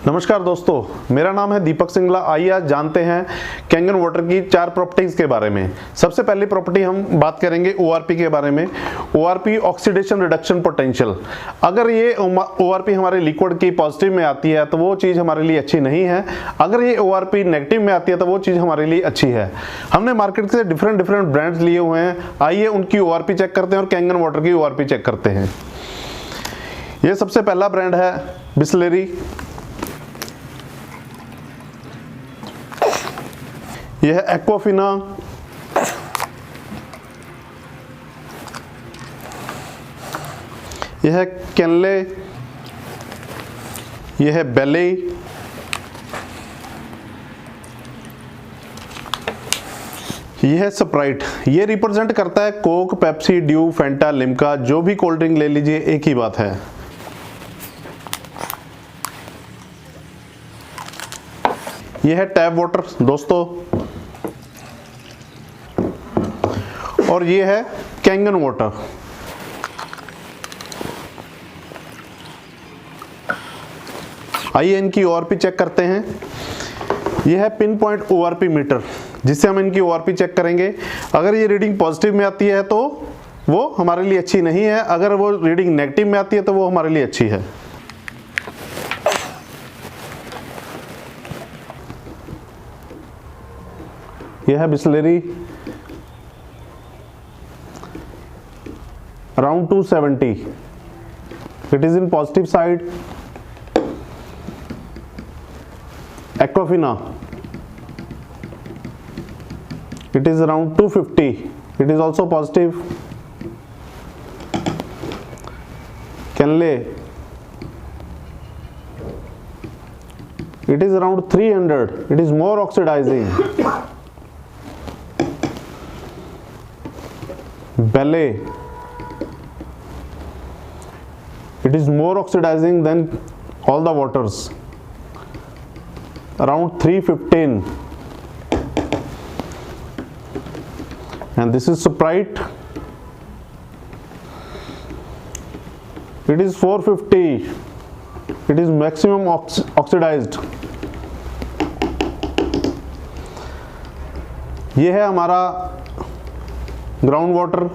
नमस्कार दोस्तों, मेरा नाम है दीपक सिंगला। आइए आज जानते हैं कैंगन वाटर की 4 प्रॉपर्टीज के बारे में। सबसे पहली प्रॉपर्टी हम बात करेंगे ORP के बारे में। ORP oxidation reduction potential. अगर ये ORP हमारे लिक्विड की पॉजिटिव में आती है तो वो चीज़ हमारे लिए अच्छी नहीं है। अगर ये ORP नेगेटिव में आती है तो वो चीज़ हमारे लिए अच्छी है। हमने मार्केट से डिफरेंट ब्रांड्स लिए हुए हैं। आइए उनकी ORP चेक करते हैं और कैंगन वाटर की ORP चेक करते हैं। ये सबसे पहला ब्रांड है बिसलेरी। यह है एक्वाफिना, यह है कैनले, यह है बेले, यह है स्प्राइट। ये रिप्रेजेंट करता है Coke, Pepsi, due, Fanta, Limca, जो भी कोल्ड ड्रिंक ले लीजिए एक ही बात है। यह है टैप वाटर दोस्तों, और ये है कैंगन वाटर। आइए इनकी ORP चेक करते हैं। यह है पिन पॉइंट ORP मीटर, जिससे हम इनकी ORP चेक करेंगे। अगर ये रीडिंग पॉजिटिव में आती है तो वो हमारे लिए अच्छी नहीं है, अगर वो रीडिंग नेगेटिव में आती है तो वो हमारे लिए अच्छी है। यह है Bisleri, around 270. It is in positive side. Aquafina, it is around 250. It is also positive. Kenle, it is around 300. It is more oxidizing. Belle, it is more oxidizing than all the waters, around 315. And this is Sprite, it is 450. It is maximum oxidized. ये है हमारा ground water.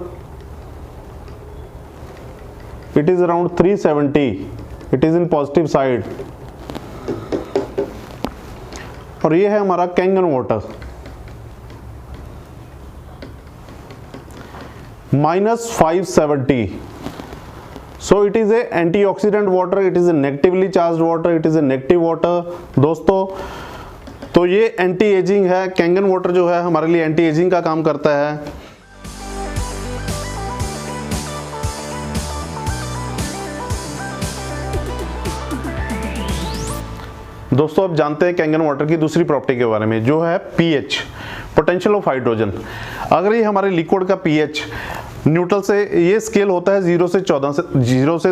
It is around 370. It is in positive side. और ये है हमारा Kangen water, -570. So it is a antioxidant water. It is a negatively charged water. It is a negative water दोस्तों। तो ये एंटी एजिंग है। Kangen water जो है हमारे लिए एंटी एजिंग का काम करता है। दोस्तों अब जानते हैं कैंगन वाटर की दूसरी प्रॉपर्टी के बारे में, जो है pH, पोटेंशियल ऑफ हाइड्रोजन। अगर ये हमारे लिक्विड का pH न्यूट्रल से, ये स्केल होता है 0 से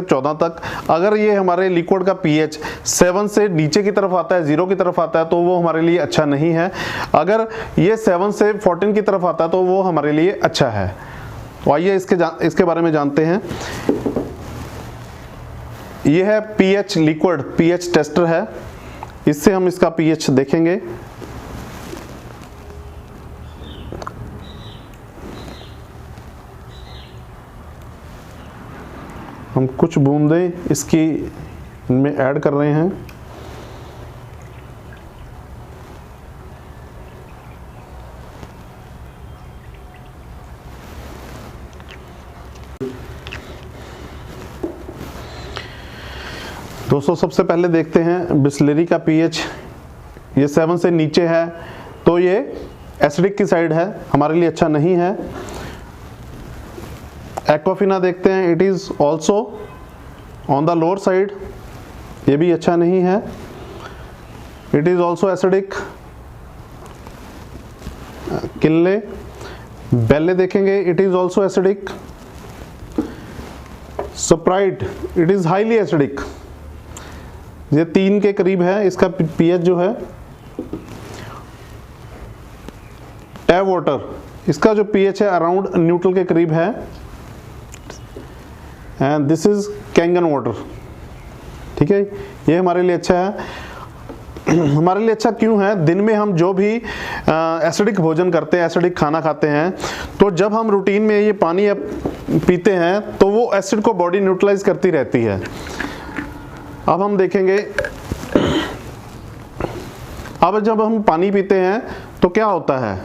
14 तक। अगर ये हमारे लिक्विड का pH 7 से नीचे की तरफ आता है, 0 की तरफ आता है, तो वो हमारे लिए अच्छा नहीं है। अगर ये 7 से 14 की तरफ आता है तो वो हमारे लिए अच्छा है। तो आइए इसके बारे में जानते हैं। ये है pH लिक्विड pH टेस्टर है। इससे हम इसका pH देखेंगे। हम कुछ बूंदें इसकी इनमें ऐड कर रहे हैं। दोस्तों सबसे पहले देखते हैं बिसलेरी का pH। ये 7 से नीचे है तो ये एसिडिक की साइड है, हमारे लिए अच्छा नहीं है। एक्वाफिना देखते हैं, it is also on the lower side, ये भी अच्छा नहीं है। It is also acidic. Kinley, बेले देखेंगे, it is also acidic. Sprite, it is highly acidic, ये 3 के करीब है इसका pH जो है। टैप वाटर, इसका जो pH है अराउंड न्यूट्रल के करीब है। And this is Kangen water, ठीक है, ये हमारे लिए अच्छा है। हमारे लिए अच्छा क्यों है? दिन में हम जो भी एसिडिक भोजन करते हैं, एसिडिक खाना खाते हैं, तो जब हम रूटीन में ये पानी पीते हैं तो वो एसिड को बॉडी न्यूट्रलाइज करती रहती है। अब हम देखेंगे, अब जब हम पानी पीते हैं तो क्या होता है?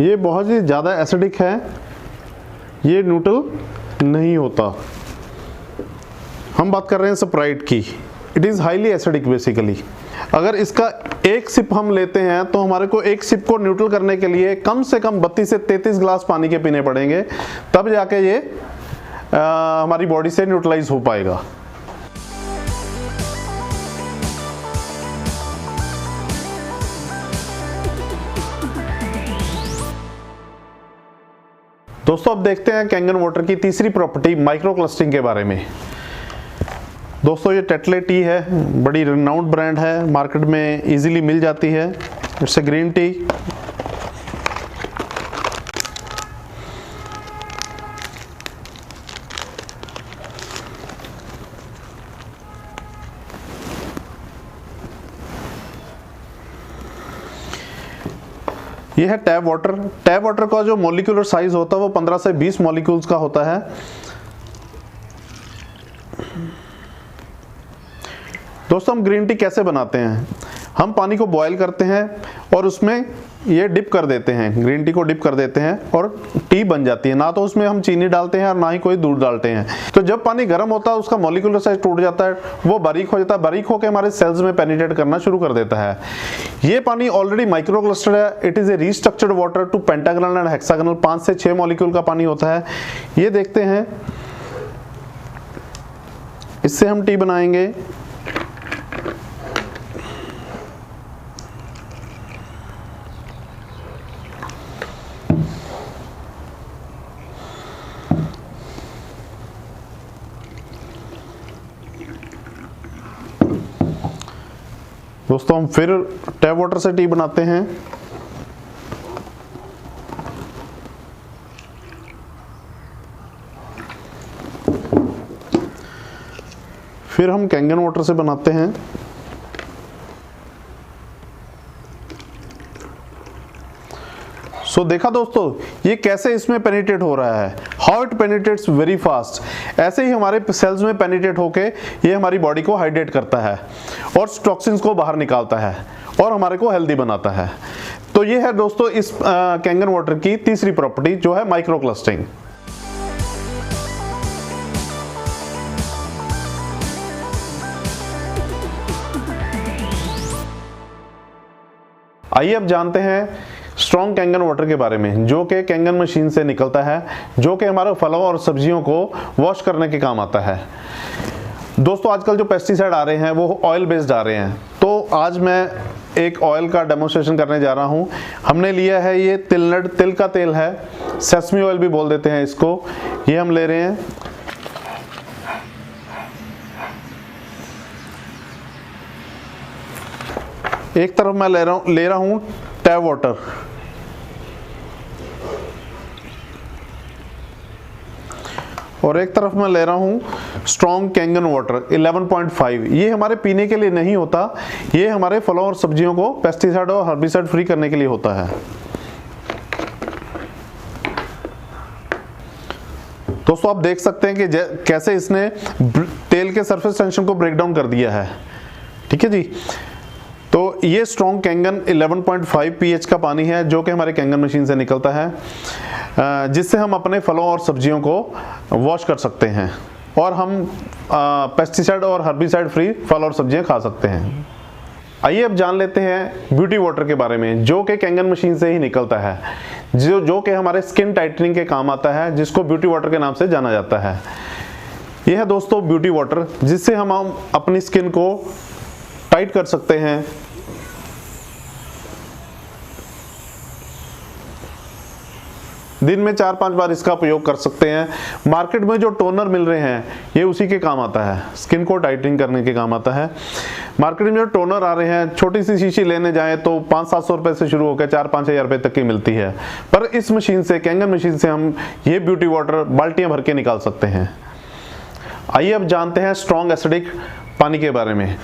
ये बहुत ही ज़्यादा एसिडिक है, ये न्यूट्रल नहीं होता। हम बात कर रहे हैं स्प्राइट की, it is highly acidic basically. अगर इसका एक सिप हम लेते हैं तो हमारे को एक सिप को न्यूट्रल करने के लिए कम से कम 32 से 33 ग्लास पानी के पीने पड़ेंगे, तब जाके ये हमारी बॉडी से न्यूट्रलाइज हो पाएगा। दोस्तों अब देखते हैं कैंगन वाटर की तीसरी प्रॉपर्टी माइक्रो क्लस्टरिंग के बारे में। दोस्तों ये टेटले टी है, बड़ी रिनाउंड ब्रांड है, मार्केट में इजीली मिल जाती है। It's a green tea. ये है टैप वाटर। टैप वाटर का जो मॉलिक्यूलर साइज होता है वो 15 से 20 मॉलिक्यूल्स का होता है। दोस्तों हम ग्रीन टी कैसे बनाते हैं? हम पानी को बॉयल करते हैं और उसमें ये डिप कर देते हैं, ग्रीन टी को डिप कर देते हैं और टी बन जाती है। ना तो उसमें हम चीनी डालते हैं और ना ही कोई दूध डालते हैं। तो जब पानी गर्म होता है उसका मॉलिक्यूलर साइज टूट जाता है, वो बारीक हो जाता है, बारीक होकर हमारे सेल्स में पेनिट्रेट करना शुरू कर देता है। ये पानी ऑलरेडी माइक्रो क्लस्टर्ड है। It is a restructured water to pentagonal and hexagonal, 5 से 6 मॉलिक्यूल का पानी होता है। ये देखते हैं, इससे हम टी बनाएंगे। दोस्तों हम फिर टैप वाटर से टी बनाते हैं। फिर हम कैंगन वाटर से बनाते हैं। सो देखा दोस्तों ये कैसे इसमें पेनिट्रेट हो रहा है, how it penetrates very fast. ऐसे ही हमारे सेल्स में पेनिट्रेट होके ये हमारी बॉडी को हाइड्रेट करता है और टॉक्सिन्स को बाहर निकालता है और हमारे को हेल्दी बनाता है। तो ये है दोस्तों इस कैंगन वाटर की तीसरी प्रॉपर्टी, जो है माइक्रो क्लस्टरिंग। आइए अब जानते हैं स्ट्रॉन्ग कैंगन वाटर के बारे में, जो कि कैंगन मशीन से निकलता है, जो कि हमारे फलों और सब्जियों को वॉश करने के काम आता है। दोस्तों आजकल जो पेस्टिसाइड आ रहे हैं वो ऑयल बेस्ड आ रहे हैं, तो आज मैं एक ऑयल का डेमोन्स्ट्रेशन करने जा रहा हूं। हमने लिया है ये तिल का तेल है, सेसमी ऑयल भी बोल देते हैं इसको। ये हम ले रहे हैं। एक तरफ मैं ले रहा हूं टैप वाटर, और एक तरफ मैं ले रहा हूं स्ट्रॉन्ग कैंगन वाटर 11.5। ये हमारे पीने के लिए नहीं होता, ये हमारे फलों और सब्जियों को पेस्टिसाइड और हर्बिसाइड फ्री करने के लिए होता है। दोस्तों आप देख सकते हैं कि कैसे इसने तेल के सरफेस टेंशन को ब्रेक डाउन कर दिया है। ठीक है जी। तो ये स्ट्रॉन्ग कैंगन 11.5 pH का पानी है, जो कि हमारे कैंगन मशीन से निकलता है, जिससे हम अपने फलों और सब्जियों को वॉश कर सकते हैं और हम पेस्टिसाइड और हर्बिसाइड फ्री फल और सब्जियां खा सकते हैं। आइए अब जान लेते हैं ब्यूटी वाटर के बारे में, जो कि कैंगन मशीन से ही निकलता है, जो कि हमारे स्किन टाइटनिंग के काम आता है, जिसको ब्यूटी वाटर के नाम से जाना जाता है। यह है दोस्तों ब्यूटी वाटर, जिससे हम अपनी स्किन को टाइट कर सकते हैं, दिन में 4-5 बार इसका उपयोग कर सकते हैं। मार्केट में जो टोनर मिल रहे हैं ये उसी के काम आता है, स्किन को टाइटनिंग करने के काम आता है। मार्केट में जो टोनर आ रहे हैं, छोटी सी शीशी लेने जाएं तो 500-700 रुपए से शुरू होकर 4-5 हज़ार रुपए तक की मिलती है, पर इस मशीन से, कैंगन मशीन से हम ये ब्यूटी वाटर बाल्टियां भर के निकाल सकते हैं। आइए अब जानते हैं स्ट्रॉन्ग एसिडिक पानी के बारे में,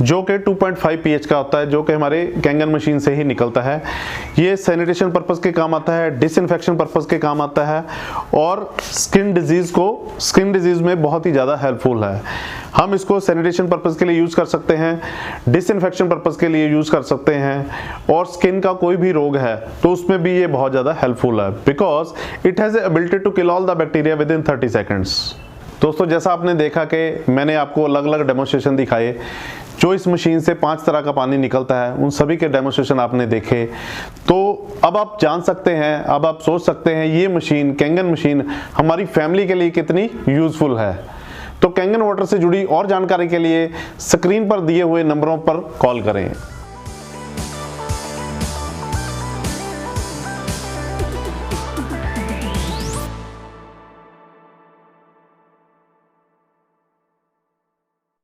जो कि 2.5 pH का होता है, जो कि हमारे कैंगन मशीन से ही निकलता है। ये सैनिटेशन पर्पस के काम आता है, डिसइंफेक्शन पर्पस के काम आता है और स्किन डिजीज में बहुत ही ज़्यादा हेल्पफुल है। हम इसको सैनिटेशन पर्पस के लिए यूज़ कर सकते हैं, डिसइंफेक्शन पर्पस के लिए यूज़ कर सकते हैं, और स्किन का कोई भी रोग है तो उसमें भी ये बहुत ज़्यादा हेल्पफुल है, because it has ability to kill all the bacteria within 30 seconds. दोस्तों, जैसा आपने देखा कि मैंने आपको अलग अलग डेमोस्ट्रेशन दिखाए, जो इस मशीन से 5 तरह का पानी निकलता है, उन सभी के डेमोस्ट्रेशन आपने देखे, तो अब आप जान सकते हैं, अब आप सोच सकते हैं ये मशीन, कैंगन मशीन हमारी फैमिली के लिए कितनी यूजफुल है। तो कैंगन वाटर से जुड़ी और जानकारी के लिए स्क्रीन पर दिए हुए नंबरों पर कॉल करें।